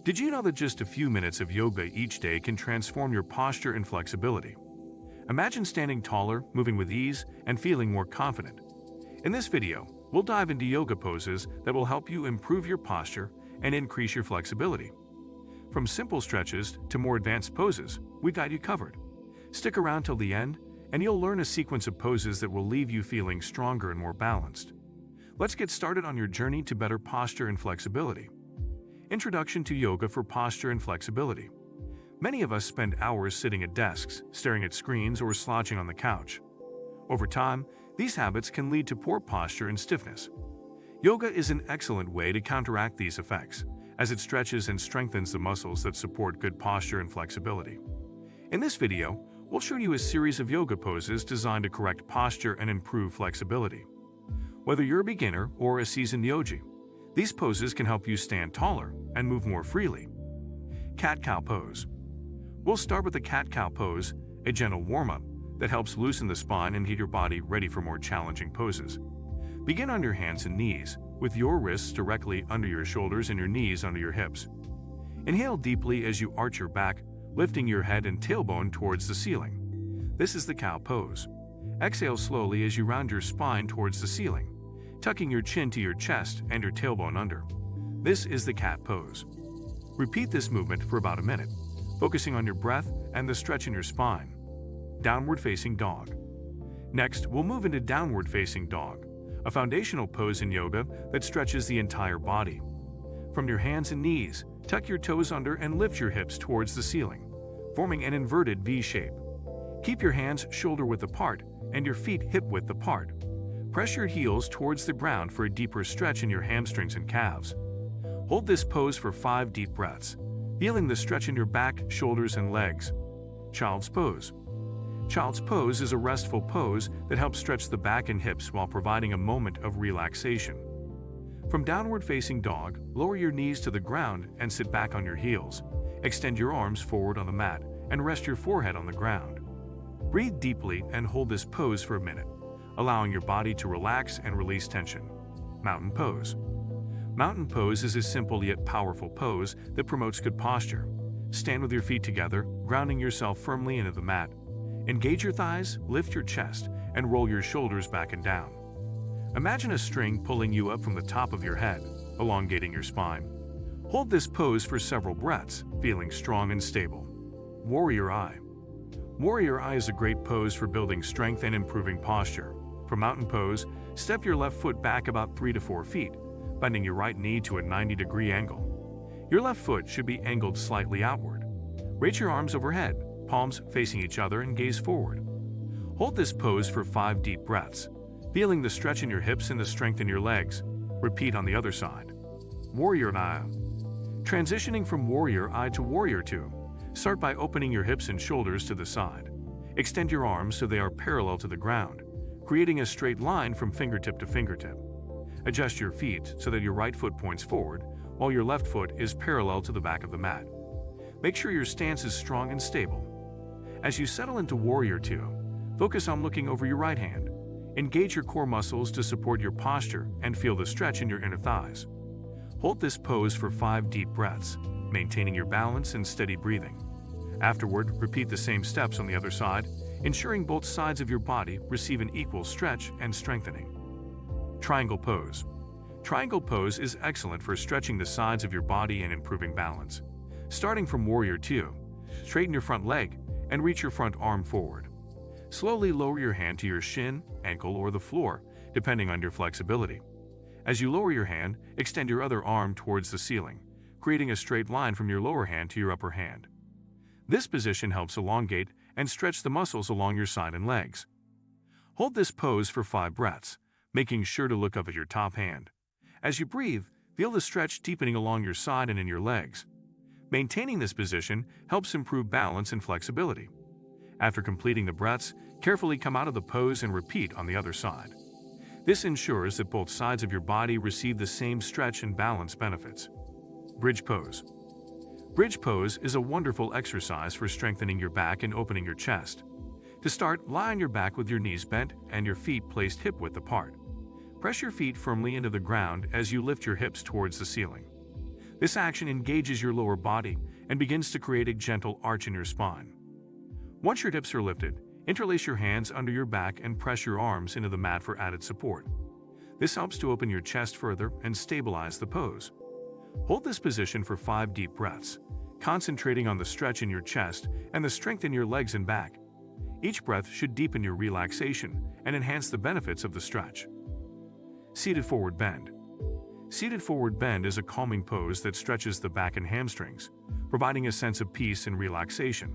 Did you know that just a few minutes of yoga each day can transform your posture and flexibility? Imagine standing taller, moving with ease, and feeling more confident. In this video, we'll dive into yoga poses that will help you improve your posture and increase your flexibility. From simple stretches to more advanced poses, we got you covered. Stick around till the end, and you'll learn a sequence of poses that will leave you feeling stronger and more balanced. Let's get started on your journey to better posture and flexibility. Introduction to yoga for posture and flexibility. Many of us spend hours sitting at desks, staring at screens, or slouching on the couch. Over time, these habits can lead to poor posture and stiffness. Yoga is an excellent way to counteract these effects, as it stretches and strengthens the muscles that support good posture and flexibility. In this video, we'll show you a series of yoga poses designed to correct posture and improve flexibility. Whether you're a beginner or a seasoned yogi, these poses can help you stand taller and move more freely. Cat-cow pose. We'll start with the cat-cow pose, a gentle warm-up that helps loosen the spine and get your body ready for more challenging poses. Begin on your hands and knees, with your wrists directly under your shoulders and your knees under your hips. Inhale deeply as you arch your back, lifting your head and tailbone towards the ceiling. This is the cow pose. Exhale slowly as you round your spine towards the ceiling, tucking your chin to your chest and your tailbone under. This is the cat pose. Repeat this movement for about a minute, focusing on your breath and the stretch in your spine. Downward facing dog. Next, we'll move into downward facing dog, a foundational pose in yoga that stretches the entire body. From your hands and knees, tuck your toes under and lift your hips towards the ceiling, forming an inverted V shape. Keep your hands shoulder-width apart and your feet hip-width apart. Press your heels towards the ground for a deeper stretch in your hamstrings and calves. Hold this pose for 5 deep breaths, feeling the stretch in your back, shoulders, and legs. Child's pose. Child's pose is a restful pose that helps stretch the back and hips while providing a moment of relaxation. From downward facing dog, lower your knees to the ground and sit back on your heels. Extend your arms forward on the mat and rest your forehead on the ground. Breathe deeply and hold this pose for a minute, allowing your body to relax and release tension. Mountain pose. Mountain pose is a simple yet powerful pose that promotes good posture. Stand with your feet together, grounding yourself firmly into the mat. Engage your thighs, lift your chest, and roll your shoulders back and down. Imagine a string pulling you up from the top of your head, elongating your spine. Hold this pose for several breaths, feeling strong and stable. Warrior Eye. Warrior Eye is a great pose for building strength and improving posture. For mountain pose, step your left foot back about 3 to 4 feet, bending your right knee to a 90-degree angle. Your left foot should be angled slightly outward. Raise your arms overhead, palms facing each other, and gaze forward. Hold this pose for 5 deep breaths, feeling the stretch in your hips and the strength in your legs. Repeat on the other side. Warrior Eye. Transitioning from Warrior Eye to Warrior Two, start by opening your hips and shoulders to the side. Extend your arms so they are parallel to the ground, creating a straight line from fingertip to fingertip. Adjust your feet so that your right foot points forward, while your left foot is parallel to the back of the mat. Make sure your stance is strong and stable. As you settle into Warrior Two, focus on looking over your right hand. Engage your core muscles to support your posture and feel the stretch in your inner thighs. Hold this pose for 5 deep breaths, maintaining your balance and steady breathing. Afterward, repeat the same steps on the other side, ensuring both sides of your body receive an equal stretch and strengthening. Triangle pose. Triangle pose is excellent for stretching the sides of your body and improving balance. Starting from Warrior Two, straighten your front leg and reach your front arm forward. Slowly lower your hand to your shin, ankle, or the floor, depending on your flexibility. As you lower your hand, extend your other arm towards the ceiling, creating a straight line from your lower hand to your upper hand. This position helps elongate and stretch the muscles along your side and legs. Hold this pose for 5 breaths, making sure to look up at your top hand. As you breathe, feel the stretch deepening along your side and in your legs. Maintaining this position helps improve balance and flexibility. After completing the breaths, carefully come out of the pose and repeat on the other side. This ensures that both sides of your body receive the same stretch and balance benefits. Bridge pose. Bridge pose is a wonderful exercise for strengthening your back and opening your chest. To start, lie on your back with your knees bent and your feet placed hip-width apart. Press your feet firmly into the ground as you lift your hips towards the ceiling. This action engages your lower body and begins to create a gentle arch in your spine. Once your hips are lifted, interlace your hands under your back and press your arms into the mat for added support. This helps to open your chest further and stabilize the pose. Hold this position for 5 deep breaths, concentrating on the stretch in your chest and the strength in your legs and back. Each breath should deepen your relaxation and enhance the benefits of the stretch. Seated forward bend. Seated forward bend is a calming pose that stretches the back and hamstrings, providing a sense of peace and relaxation.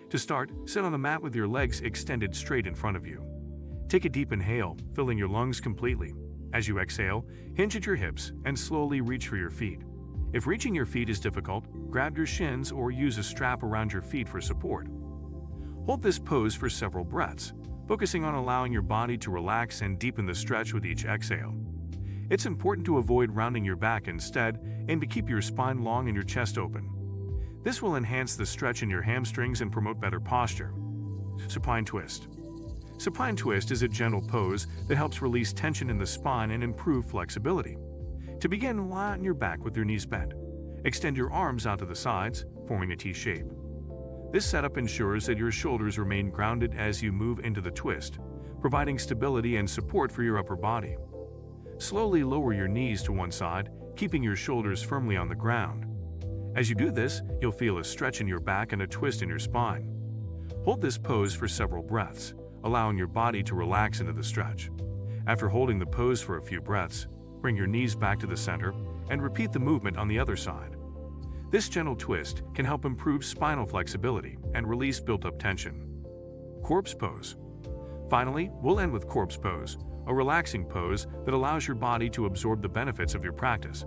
To start, sit on the mat with your legs extended straight in front of you. Take a deep inhale, filling your lungs completely. As you exhale, hinge at your hips and slowly reach for your feet. If reaching your feet is difficult, grab your shins or use a strap around your feet for support. Hold this pose for several breaths, focusing on allowing your body to relax and deepen the stretch with each exhale. It's important to avoid rounding your back instead and to keep your spine long and your chest open. This will enhance the stretch in your hamstrings and promote better posture. Supine twist. Supine twist is a gentle pose that helps release tension in the spine and improve flexibility. To begin, lie on your back with your knees bent. Extend your arms out to the sides, forming a T shape. This setup ensures that your shoulders remain grounded as you move into the twist, providing stability and support for your upper body. Slowly lower your knees to one side, keeping your shoulders firmly on the ground. As you do this, you'll feel a stretch in your back and a twist in your spine. Hold this pose for several breaths, allowing your body to relax into the stretch. After holding the pose for a few breaths, bring your knees back to the center and repeat the movement on the other side. This gentle twist can help improve spinal flexibility and release built-up tension. Corpse pose. Finally, we'll end with corpse pose, a relaxing pose that allows your body to absorb the benefits of your practice.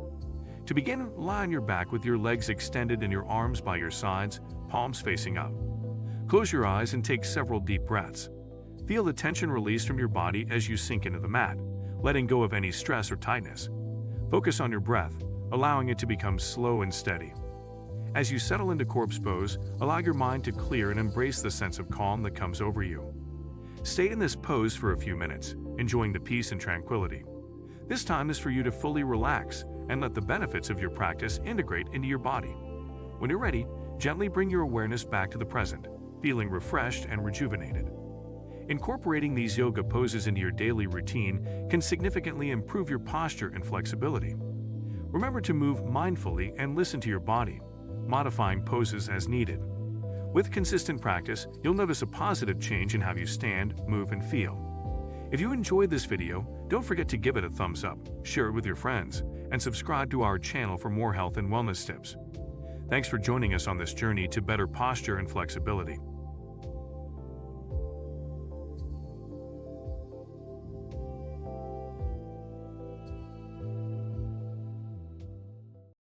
To begin, lie on your back with your legs extended and your arms by your sides, palms facing up. Close your eyes and take several deep breaths. Feel the tension release from your body as you sink into the mat, letting go of any stress or tightness. Focus on your breath, allowing it to become slow and steady. As you settle into corpse pose, allow your mind to clear and embrace the sense of calm that comes over you. Stay in this pose for a few minutes, enjoying the peace and tranquility. This time is for you to fully relax and let the benefits of your practice integrate into your body. When you're ready, gently bring your awareness back to the present, feeling refreshed and rejuvenated. Incorporating these yoga poses into your daily routine can significantly improve your posture and flexibility. Remember to move mindfully and listen to your body, modifying poses as needed. With consistent practice, you'll notice a positive change in how you stand, move, and feel. If you enjoyed this video, don't forget to give it a thumbs up, share it with your friends, and subscribe to our channel for more health and wellness tips. Thanks for joining us on this journey to better posture and flexibility.